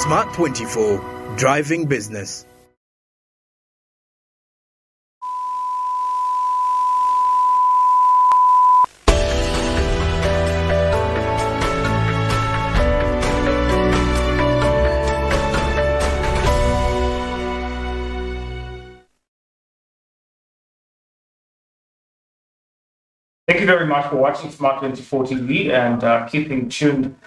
Smart 24, driving business. Thank you very much for watching Smart 24 TV and keeping tuned.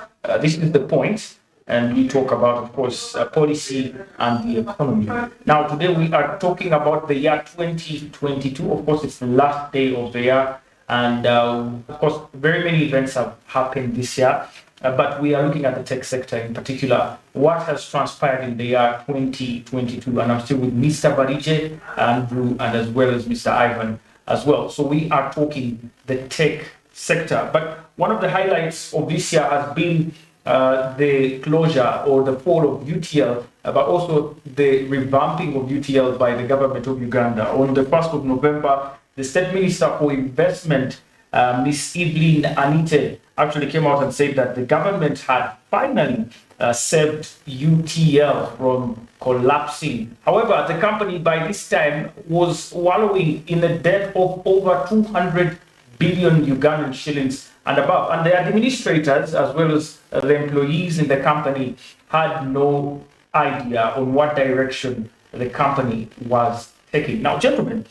This is The Point, and we talk about, of course, policy and the economy. Now, today we are talking about the year 2022. Of course, it's the last day of the year, and of course, very many events have happened this year. But we are looking at the tech sector in particular. What has transpired in the year 2022? And I'm still with Mr. Barije, Andrew, and as well as Mr. Ivan as well. So we are talking the tech sector. But one of the highlights of this year has been the closure or the fall of UTL, but also the revamping of UTL by the government of Uganda. On the 1st of November, the State Minister for Investment, Ms. Evelyn Anite, actually came out and said that the government had finally saved UTL from collapsing. However, the company by this time was wallowing in a debt of over 200 billion Ugandan shillings and above. And the administrators, as well as the employees in the company, had no idea on what direction the company was taking. Now, gentlemen,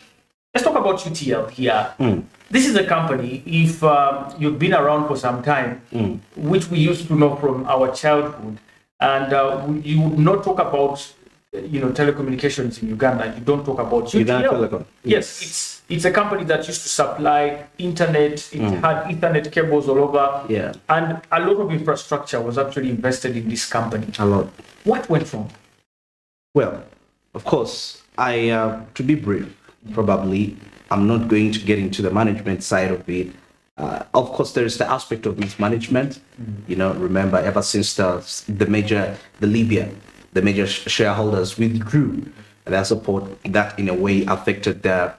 let's talk about UTL here. This is a company, if you've been around for some time, which we used to know from our childhood, and you would not talk about telecommunications in Uganda. You don't talk about UTL. Yes, it's a company that used to supply internet. It had Ethernet cables all over. Yeah. And a lot of infrastructure was actually invested in this company. A lot. What went wrong? Well, of course, to be brief, probably, I'm not going to get into the management side of it. Of course, there is the aspect of mismanagement. Remember, ever since the major shareholders withdrew their support, that in a way affected the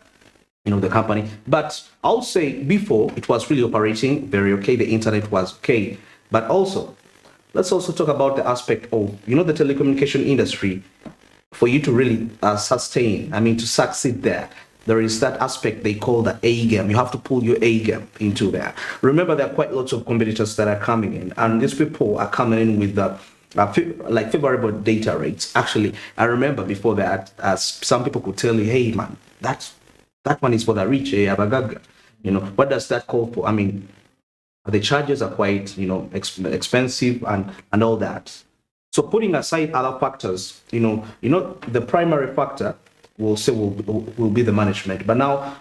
company. But I'll say before it was really operating very okay. The internet was okay. But also, let's also talk about the aspect of, the telecommunication industry. For you to really sustain, to succeed there is that aspect they call the A game. You have to pull your A game into there. Remember, there are quite lots of competitors that are coming in, and these people are coming in with favorable data rates. Actually, I remember before that, some people could tell you, hey man, that one is for the rich, abagaga. What does that call for? The charges are quite, expensive and all that. So putting aside other factors, the primary factor will be the management. But now,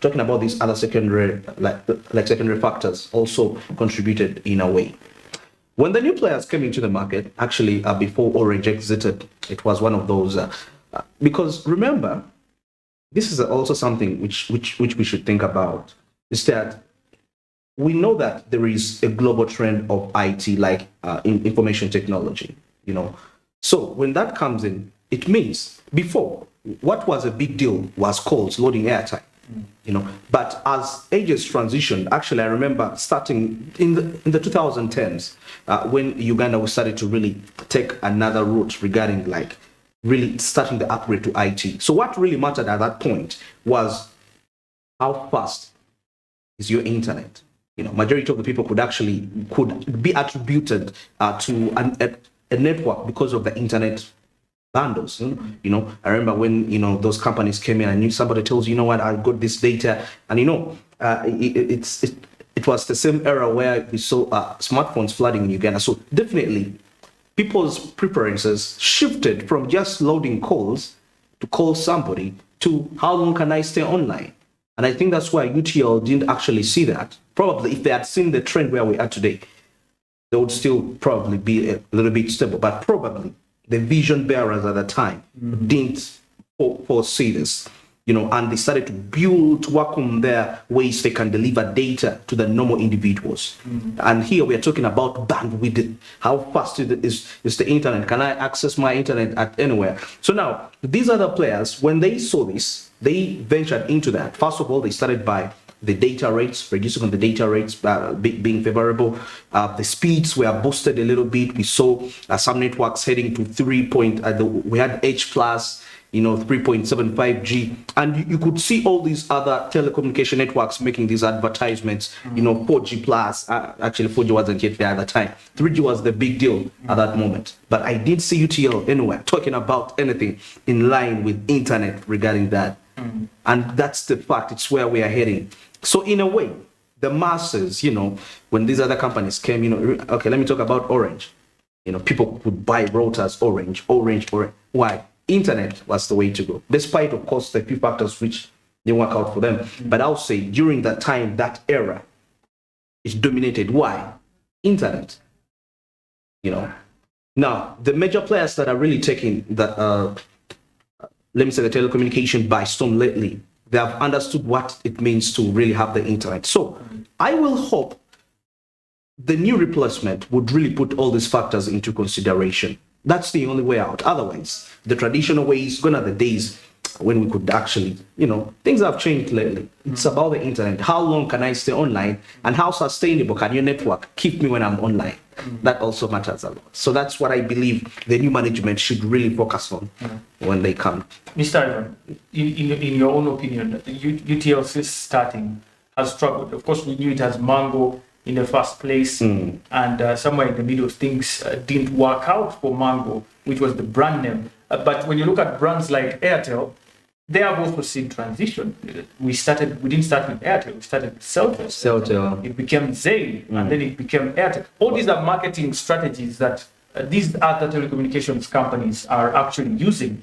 talking about these other secondary factors also contributed in a way. When the new players came into the market, actually before Orange exited, it was one of those. Because remember, this is also something which we should think about, is that we know that there is a global trend of IT, like in information technology. So when that comes in, it means before, what was a big deal was calls, loading airtime. But as ages transitioned, actually, I remember starting in the 2010s, when Uganda started to really take another route regarding really starting the upgrade to IT. So what really mattered at that point was how fast is your internet. Majority of the people could be attributed to a network because of the internet bundles. I remember when those companies came in, I knew somebody tells you know what, I got this data, and it was the same era where we saw smartphones flooding in Uganda. So definitely people's preferences shifted from just loading calls to call somebody to how long can I stay online. And I think that's why UTL didn't actually see that. Probably if they had seen the trend where we are today, they would still probably be a little bit stable, but probably the vision bearers at the time didn't foresee this, and they started to work on their ways they can deliver data to the normal individuals. And here we are talking about bandwidth. How fast is the internet? Can I access my internet at anywhere? So now, these other players, when they saw this, they ventured into that. First of all, they started by the data rates, reducing on the data rates being favorable. The speeds were boosted a little bit. We saw some networks heading to 3 point, we had H plus, 3.75G, and you could see all these other telecommunication networks making these advertisements, 4G plus, actually 4G wasn't yet there at the time. 3G was the big deal at that moment. But I did see UTL anywhere talking about anything in line with internet regarding that. And that's the fact, it's where we are heading. So in a way, the masses, when these other companies came, okay, let me talk about Orange. People would buy routers, Orange. Why? Internet was the way to go, despite, of course, the few factors which didn't work out for them. But I'll say during that time, that era is dominated. Why? Internet. Now, the major players that are really taking that, let me say, the telecommunication by storm lately, they have understood what it means to really have the internet. So I will hope the new replacement would really put all these factors into consideration. That's the only way out. Otherwise, the traditional ways, gone are the days when we could actually, things have changed lately. It's about the internet. How long can I stay online? And how sustainable can your network keep me when I'm online? That also matters a lot. So that's what I believe the new management should really focus on when they come. Mr. Ivan, in your own opinion, the UTL since starting has struggled. Of course, we knew it as Mango in the first place, and somewhere in the middle, things didn't work out for Mango, which was the brand name. But when you look at brands like Airtel, they have also seen transition. We didn't start with Airtel, we started with Celtel. It became Zain, and then it became Airtel. All these are marketing strategies that these other telecommunications companies are actually using.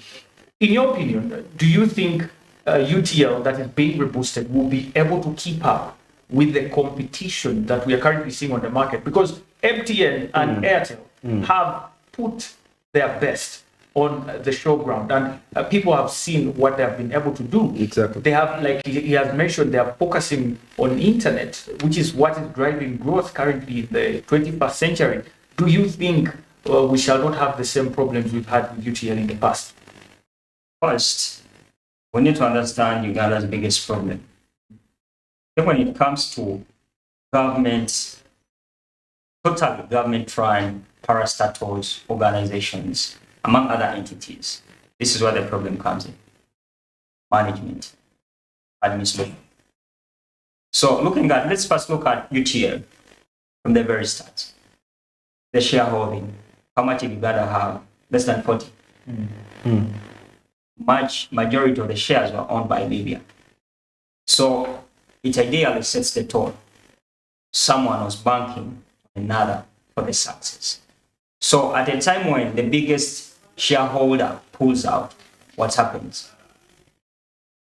In your opinion, do you think UTL that is being reboosted will be able to keep up with the competition that we are currently seeing on the market? Because MTN and Airtel have put their best on the showground, and people have seen what they have been able to do. Exactly. They have, like he has mentioned, they are focusing on internet, which is what is driving growth currently in the 21st century. Do you think we shall not have the same problems we've had with UTL in the past? First, we need to understand Uganda's biggest problem. When it comes to government, total government-run parastatals, organizations, among other entities, this is where the problem comes in. Management, administration. So let's first look at UTL from the very start. The shareholding, how much did Uganda have? Less than 40. Majority of the shares were owned by Libya. So it ideally sets the tone. Someone was banking another for the success. So at a time when the biggest shareholder pulls out, what happens?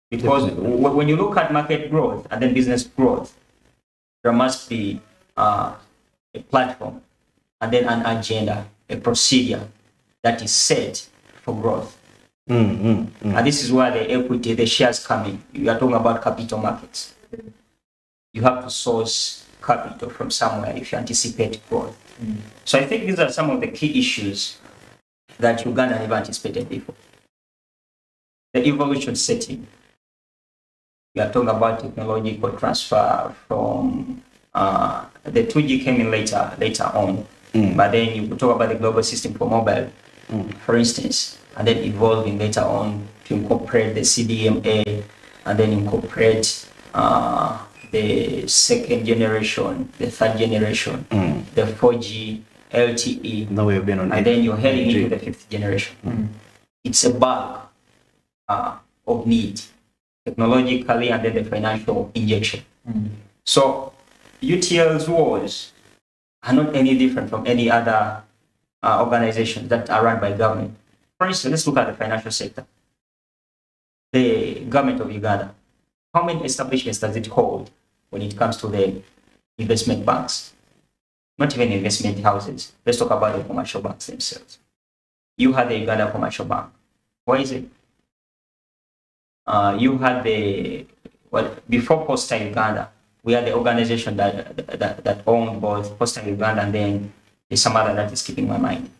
Because when you look at market growth and then business growth, there must be a platform and then an agenda, a procedure that is set for growth. And this is where the equity, the shares come in. You are talking about capital markets. You have to source capital from somewhere if you anticipate growth. So I think these are some of the key issues that Uganda never anticipated before. The evolution setting. We are talking about technological transfer from the 2G came in later on. But then you could talk about the global system for mobile, for instance, and then evolving later on to incorporate the CDMA and then incorporate the second generation, the third generation, the 4G, LTE, Now we have been on and then you're heading into the fifth generation. It's a bug of need, technologically, and then the financial injection. So UTL's wars are not any different from any other organizations that are run by government. For instance, let's look at the financial sector. The government of Uganda, how many establishments does it hold when it comes to the investment banks? Not even investment houses. Let's talk about the commercial banks themselves. You had the Uganda Commercial Bank. What is it? You had before Posta Uganda, we had the organization that owned both Posta Uganda and then there's some other that is keeping my mind.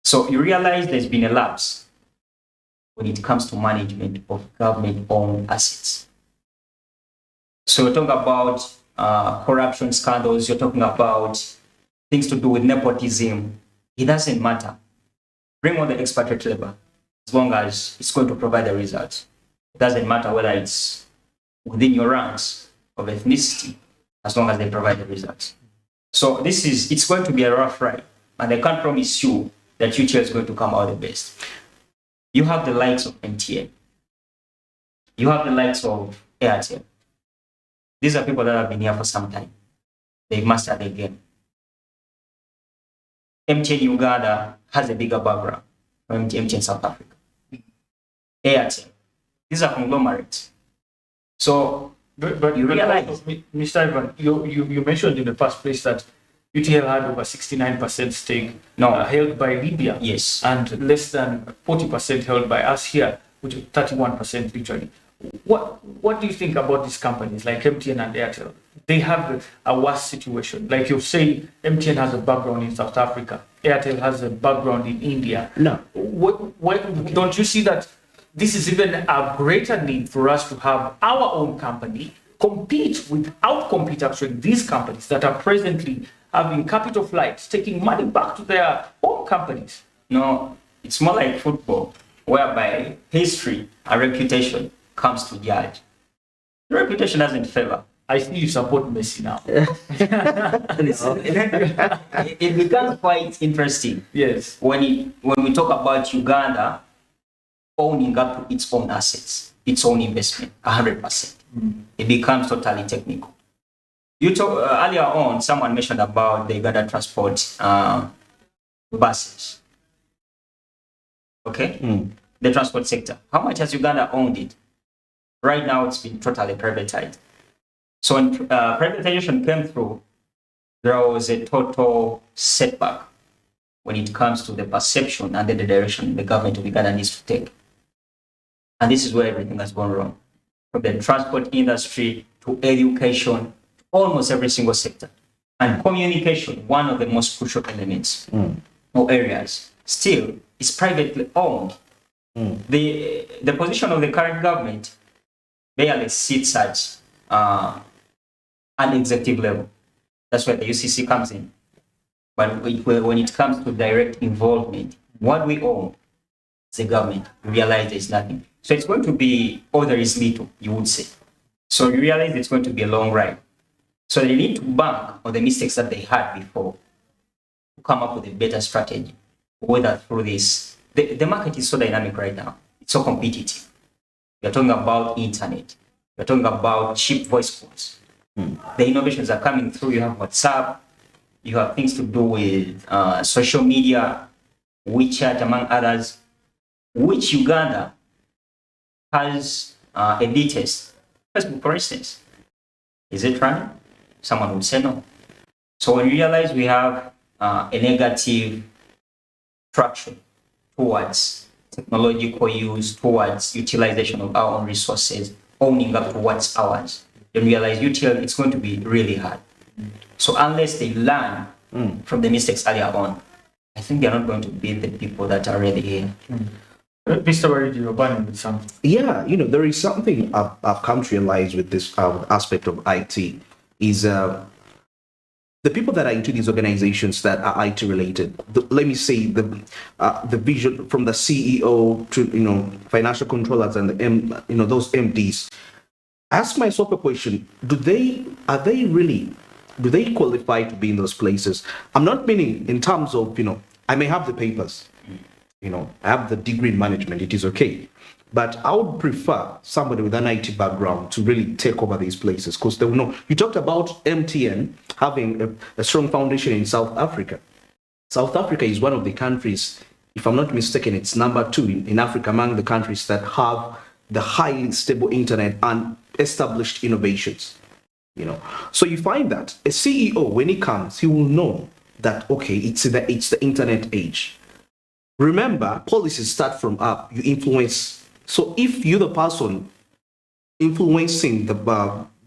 So you realize there's been a lapse when it comes to management of government-owned assets. So you're talking about corruption scandals, you're talking about things to do with nepotism. It doesn't matter. Bring on the expatriate labor as long as it's going to provide the results. It doesn't matter whether it's within your ranks of ethnicity, as long as they provide the results. So it's going to be a rough ride, and I can't promise you that UTL is going to come out the best. You have the likes of MTN. You have the likes of Airtel. These are people that have been here for some time. They've mastered the game. MTN Uganda has a bigger background from MTN South Africa. Airtel. These are conglomerates. So, but you realize, Mr. Ivan, you mentioned in the first place that UTL had over 69% stake held by Libya. Yes. And less than 40% held by us here, which is 31% literally. What do you think about these companies like MTN and Airtel? They have a worse situation. Like you say, MTN has a background in South Africa. Airtel has a background in India. No. Don't you see that this is even a greater need for us to have our own company outcompete actually these companies that are presently having capital flights, taking money back to their own companies? No, it's more like football, whereby history and reputation comes to judge. The reputation doesn't favor. I see you support Messi now. It becomes quite interesting. Yes. When we talk about Uganda owning up to its own assets, its own investment, 100%, it becomes totally technical. You talk earlier on, someone mentioned about the Uganda transport buses. Okay, the transport sector. How much has Uganda owned it? Right now, it's been totally privatized. So when privatization came through, there was a total setback when it comes to the perception and the direction the government of Uganda needs to take. And this is where everything has gone wrong. From the transport industry to education, almost every single sector. And communication, one of the most crucial elements or areas, still is privately owned. The position of the current government barely sits at an executive level. That's where the UCC comes in. But when it comes to direct involvement, what we own as a government, we realize there's nothing. So it's going to be, or there is little, you would say. So you realize it's going to be a long ride. So they need to bank on the mistakes that they had before to come up with a better strategy, whether through this. The market is so dynamic right now. It's so competitive. You're talking about internet. You're talking about cheap voice calls. The innovations are coming through. You have WhatsApp. You have things to do with social media, WeChat, among others, which Uganda has elitist. Facebook, for instance. Is it running? Someone would say no. So when you realize we have a negative traction towards technological use, towards utilization of our own resources, owning up to what's ours, then realize UTL, it's going to be really hard. So unless they learn from the mistakes earlier on, I think they're not going to be the people that are really here. Mr. Waridi, you're burning with something. Yeah, there is something I've come to realize with this aspect of IT is the people that are into these organizations that are IT related. Let me say the vision from the CEO to financial controllers and those MDs. Ask myself a question: do they qualify to be in those places? I'm not meaning in terms of I may have the papers. I have the degree in management, it is okay. But I would prefer somebody with an IT background to really take over these places because they will know. You talked about MTN having a strong foundation in South Africa. South Africa is one of the countries, if I'm not mistaken, it's number 2 in Africa among the countries that have the highly stable internet and established innovations. So you find that a CEO, when he comes, he will know that, okay, it's the internet age. Remember, policies start from up, you influence. So if you're the person influencing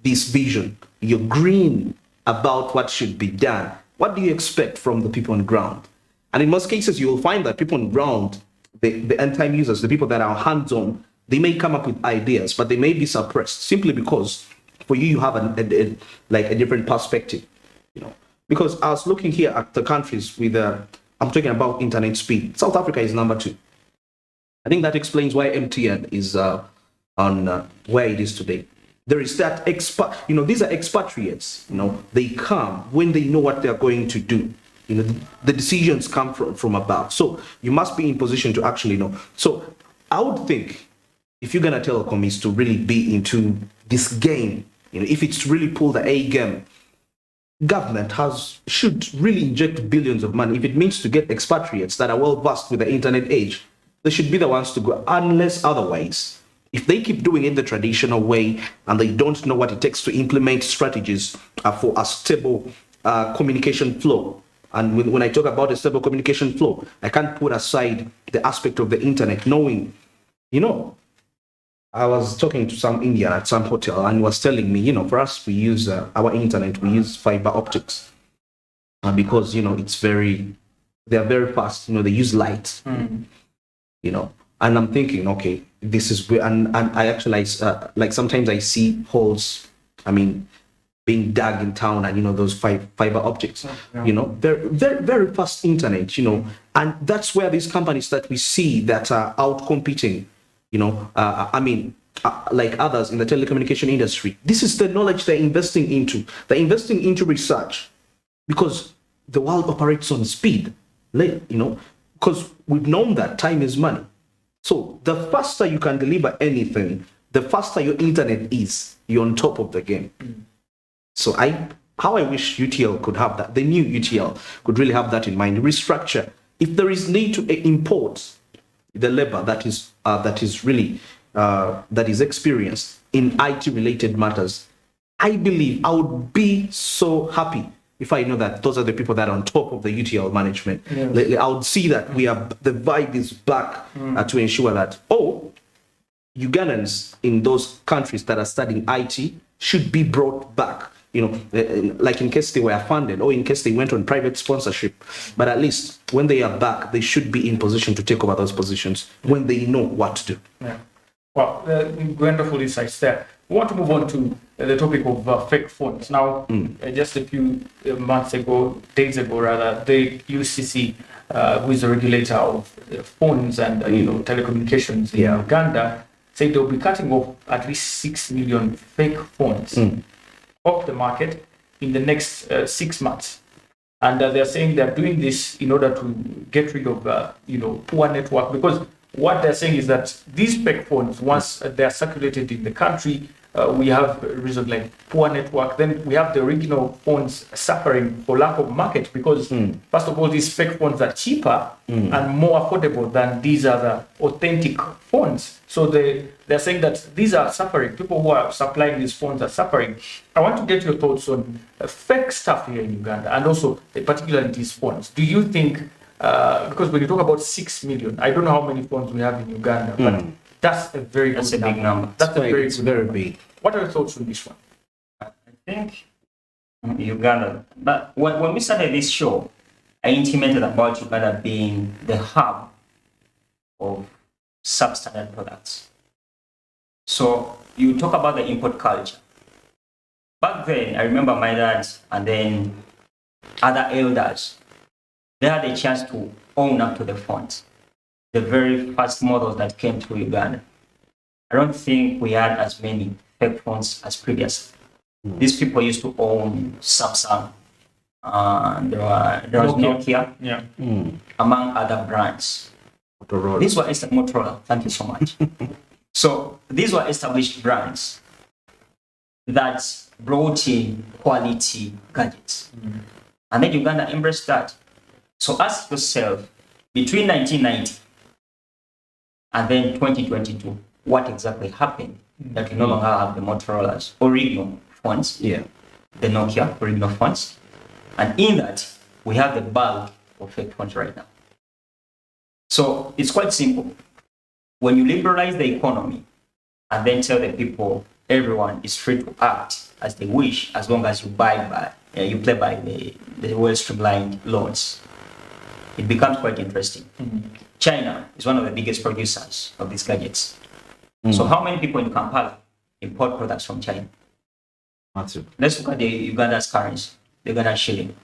this vision, you're green about what should be done, what do you expect from the people on the ground? And in most cases, you will find that people on the ground, the end-time users, the people that are hands-on, they may come up with ideas, but they may be suppressed simply because for you, you have like a different perspective, you know. Because I was looking here at the countries with, I'm talking about internet speed. South Africa is number 2. I think that explains why MTN is on where it is today. There is that these are expatriates, they come when they know what they're going to do. The decisions come from above. So you must be in position to actually know. So I would think if you're gonna telecom is to really be into this game, if it's to really pull the A game, government should really inject billions of money. If it means to get expatriates that are well versed with the internet age, they should be the ones to go, unless otherwise. If they keep doing it the traditional way and they don't know what it takes to implement strategies for a stable communication flow, and when I talk about a stable communication flow, I can't put aside the aspect of the internet, knowing, I was talking to some Indian at some hotel and he was telling me, for us, we use our internet, we use fiber optics because, they're very fast, they use light, and I'm thinking, okay, this is good. And I actually, like sometimes I see holes, being dug in town and, those fiber optics, they're very, very fast internet, and that's where these companies that we see that are out competing, like others in the telecommunication industry, this is the knowledge they're investing into. They're investing into research because the world operates on speed, because we've known that time is money. So the faster you can deliver anything, the faster your internet is. You're on top of the game. So how I wish UTL could have that. The new UTL could really have that in mind. Restructure. If there is need to import the labor that is really that is experienced in IT related matters, I believe I would be so happy if I know that those are the people that are on top of the UTL management. Yes. I would see that the vibe is back to ensure that, Ugandans in those countries that are studying IT should be brought back, like in case they were funded or in case they went on private sponsorship. But at least when they are back, they should be in position to take over those positions when they know what to do. Yeah. Well, wonderful insights there. We want to move on to the topic of fake phones. Now, just a few days ago, the UCC, who is the regulator of phones and telecommunications in Uganda, said they'll be cutting off at least 6 million fake phones off the market in the next 6 months. And they're saying they're doing this in order to get rid of poor network, because what they're saying is that these fake phones, once they're circulated in the country, we have reasons like poor network. Then we have the original phones suffering for lack of market because, first of all, these fake phones are cheaper and more affordable than these other authentic phones. So they're saying that these are suffering. People who are supplying these phones are suffering. I want to get your thoughts on fake stuff here in Uganda and also particularly these phones. Do you think, because when you talk about 6 million, I don't know how many phones we have in Uganda, but that's a very That's good a big number. That's It's very big. What are your thoughts on this one? I think Uganda. But when we started this show, I intimated about Uganda being the hub of substandard products. So you talk about the import culture. Back then, I remember my dad and then other elders, they had a chance to own up to the phones. The very first models that came to Uganda. I don't think we had as many fake phones as previously. These people used to own Samsung, there was Nokia, among other brands. Motorola. These were Motorola, thank you so much. So these were established brands that brought in quality gadgets. And then Uganda embraced that. So ask yourself, between 1990 and then 2022, what exactly happened that we no longer have the Motorola's original phones, the Nokia original phones, and in that we have the bulk of fake phones right now. So it's quite simple. When you liberalize the economy and then tell the people everyone is free to act as they wish, as long as you you play by the well streamlined laws, it becomes quite interesting. China is one of the biggest producers of these gadgets. So how many people in Kampala import products from China? Matthew. Let's look at the Uganda's currency, the Ugandan shilling.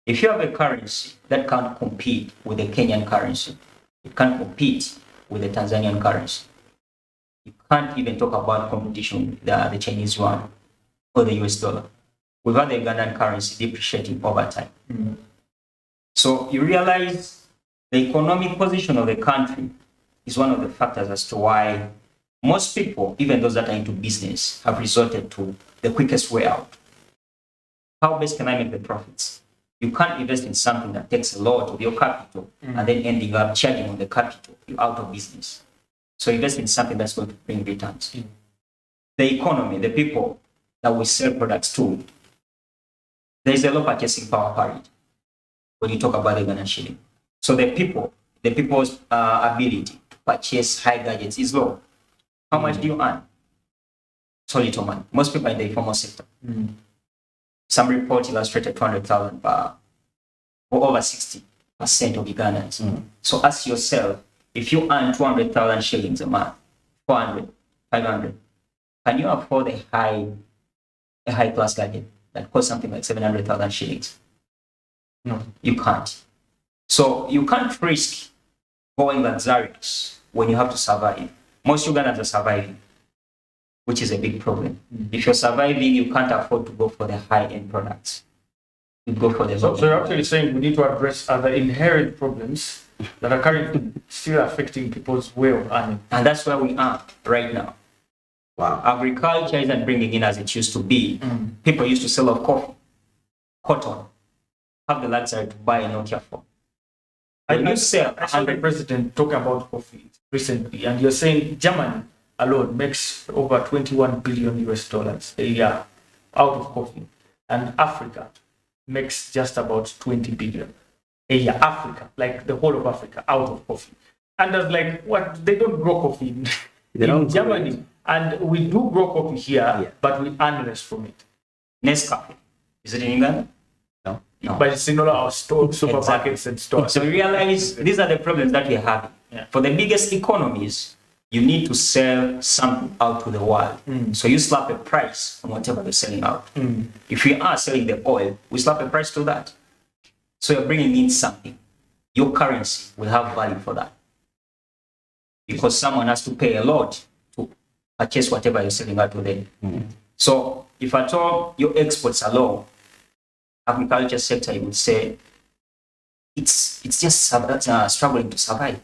If you have a currency that can't compete with the Kenyan currency, it can't compete with the Tanzanian currency. You can't even talk about competition with the Chinese yuan or the US dollar. We've had the Ugandan currency depreciating over time. So you realize the economic position of the country is one of the factors as to why most people, even those that are into business, have resorted to the quickest way out. How best can I make the profits? You can't invest in something that takes a lot of your capital and then ending up charging on the capital. You're out of business. So invest in something that's going to bring returns. The economy, the people that we sell products to, there is a low purchasing power parity when you talk about the Ugandan shilling. So the people's ability to purchase high gadgets is low. How much do you earn? So little money. Most people are in the informal sector. Some report illustrated 200,000 for over 60% of Ugandans. So ask yourself, if you earn 200,000 shillings a month, 400, 500, can you afford a high class gadget that costs something like 700,000 shillings? No, you can't. So you can't risk going luxurious when you have to survive. Most Ugandans are surviving, which is a big problem. If you're surviving, you can't afford to go for the high-end products. You go for the So you're actually saying we need to address other inherent problems that are currently still affecting people's way of earning. And that's where we are right now. Wow. Agriculture isn't bringing in as it used to be. People used to sell off coffee, cotton, have the luxury to buy a Nokia phone. I saw the president talk about coffee recently, and you're saying Germany alone makes over 21 billion US dollars a year out of coffee, and Africa makes just about 20 billion a year. Africa, like the whole of Africa, out of coffee. And there's like, what? They don't grow coffee in Germany, and we do grow coffee here, but we earn less from it. Nescafe, is it in Uganda? No. But it's in all our supermarkets and stores. So we realize these are the problems that we have. For the biggest economies, you need to sell something out to the world. So you slap a price on whatever you're selling out. If we are selling the oil, we slap a price to that. So you're bringing in something. Your currency will have value for that. Because someone has to pay a lot to purchase whatever you're selling out to them. So if at all your exports are low, agriculture sector, you would say it's just struggling to survive.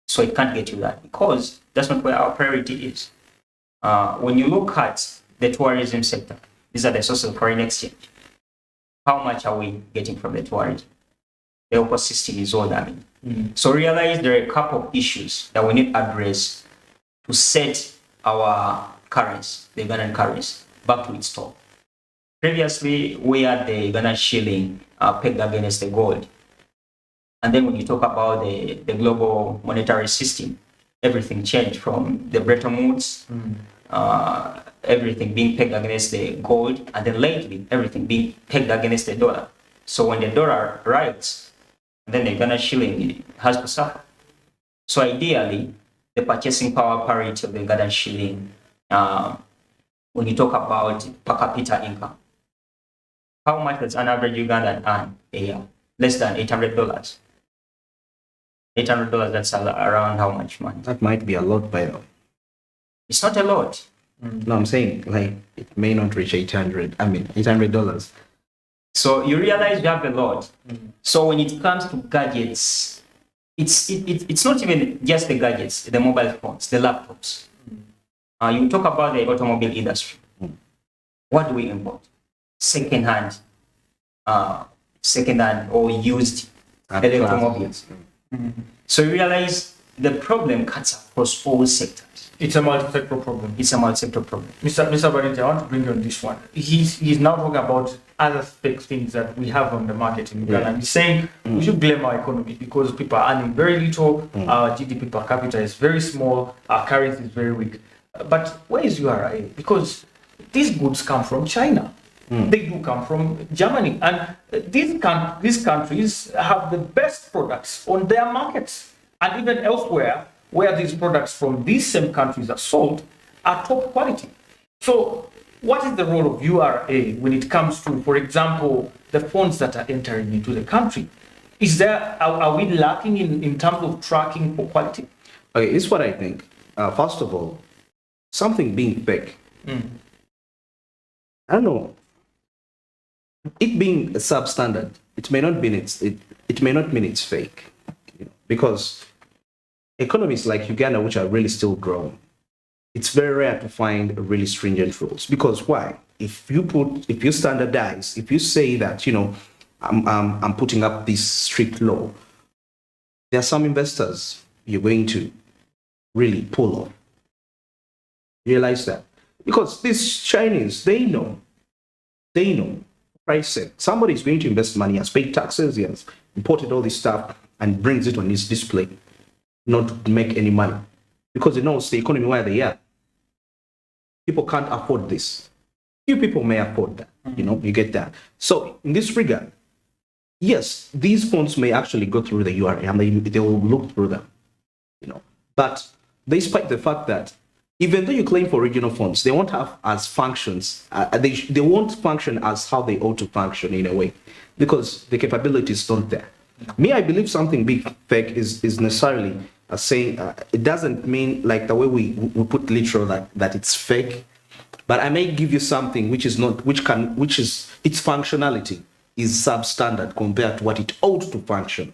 So it can't get you that, because that's not where our priority is. When you look at the tourism sector, these are the sources of foreign exchange. How much are we getting from the tourism? The ecosystem is all that. So realize there are a couple of issues that we need to address to set our currency, the Ugandan currency, back to its top. Previously, we had the Ugandan shilling pegged against the gold. And then when you talk about the global monetary system, everything changed from the Bretton Woods, everything being pegged against the gold, and then lately, everything being pegged against the dollar. So when the dollar rises, then the Ugandan shilling has to suffer. So ideally, the purchasing power parity of the Ugandan shilling, when you talk about per capita income, how much does an average Ugandan earn a year? Less than $800. $800, that's around how much money? That might be a lot, by the way. It's not a lot. No, I'm saying, like, it may not reach $800. So you realize you have a lot. So when it comes to gadgets, it's not even just the gadgets, the mobile phones, the laptops. You talk about the automobile industry. What do we import? Second-hand or used electromobiles. So you realize the problem cuts across all sectors. It's a multi-sector problem. It's a multi-sector problem. Mr. Bariti, I want to bring you on this one. He's now talking about other things that we have on the market in Uganda. And he's saying we should blame our economy because people are earning very little, our GDP per capita is very small, our currency is very weak. But where is URI? Because these goods come from China. They do come from Germany. And these countries have the best products on their markets. And even elsewhere, where these products from these same countries are sold, are top quality. So what is the role of URA when it comes to, for example, the funds that are entering into the country? Are we lacking in terms of tracking for quality? Okay, it's what I think. First of all, something being fake. I don't know. It being a substandard, it may not mean it's fake, because economies like Uganda, which are really still growing, it's very rare to find really stringent rules. Because why? If you standardize, if you say that I'm putting up this strict law, there are some investors you're going to really pull off. Realize that, because these Chinese, they know. Price it. Somebody is going to invest money, has paid taxes, he has imported all this stuff, and brings it on his display, not to make any money, because he knows the economy where they are. People can't afford this. Few people may afford that. You get that. So in this regard, yes, these funds may actually go through the URA and they will look through them. But despite the fact that even though you claim for regional funds, they won't have as functions. They won't function as how they ought to function in a way, because the capability is not there. Me, I believe something big fake is necessarily saying it doesn't mean like the way we put literal that it's fake, but I may give you something which is its functionality is substandard compared to what it ought to function,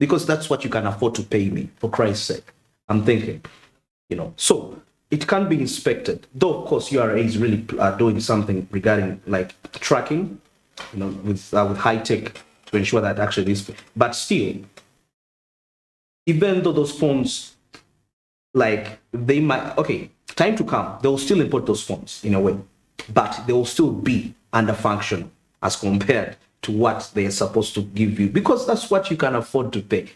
because that's what you can afford to pay me, for Christ's sake. I'm thinking, so it can be inspected, though of course URA is really doing something regarding like tracking, with high tech to ensure that actually is. But still, even though those funds, like they might, time to come, they will still import those funds in a way, but they will still be under function as compared to what they are supposed to give you, because that's what you can afford to pay.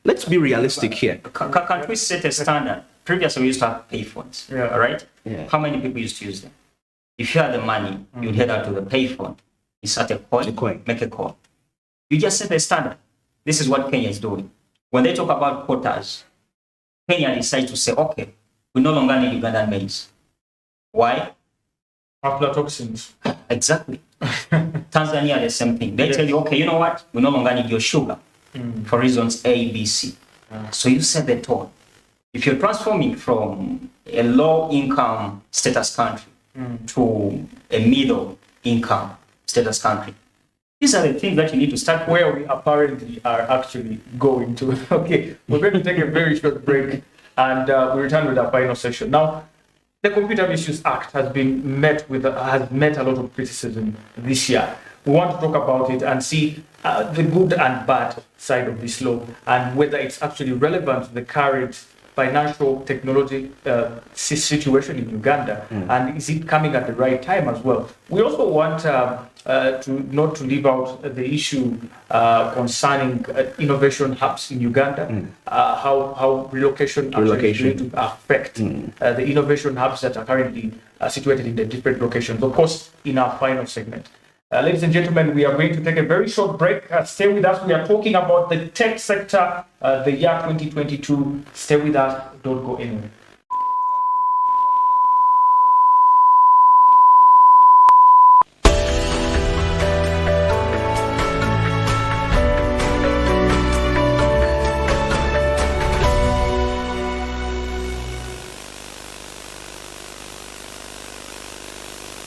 Let's be realistic here. Can't we set a standard? Previously, we used to have pay phones, right? Yeah. How many people used to use them? If you had the money, you'd head out to the pay phone, insert a coin, make a call. You just set the standard. This is what Kenya is doing. When they talk about quotas, Kenya decides to say, okay, we no longer need Ugandan maize. Why? Aflatoxins. Exactly. Tanzania, the same thing. They tell you, okay, you know what? We no longer need your sugar for reasons A, B, C. So you set the tone. If you're transforming from a low-income status country to a middle-income status country, these are the things that you need to start where we apparently are actually going to. Okay, we're going to take a very short break, and we return with our final session. Now, the Computer Misuse Act has met a lot of criticism this year. We want to talk about it and see the good and bad side of this law, and whether it's actually relevant to the current financial technology situation in Uganda, and is it coming at the right time as well? We also want not to leave out the issue concerning innovation hubs in Uganda, how relocation actually is going to affect the innovation hubs that are currently situated in the different locations, of course, in our final segment. Ladies and gentlemen, we are going to take a very short break. Stay with us. We are talking about the tech sector, the year 2022. Stay with us. Don't go anywhere.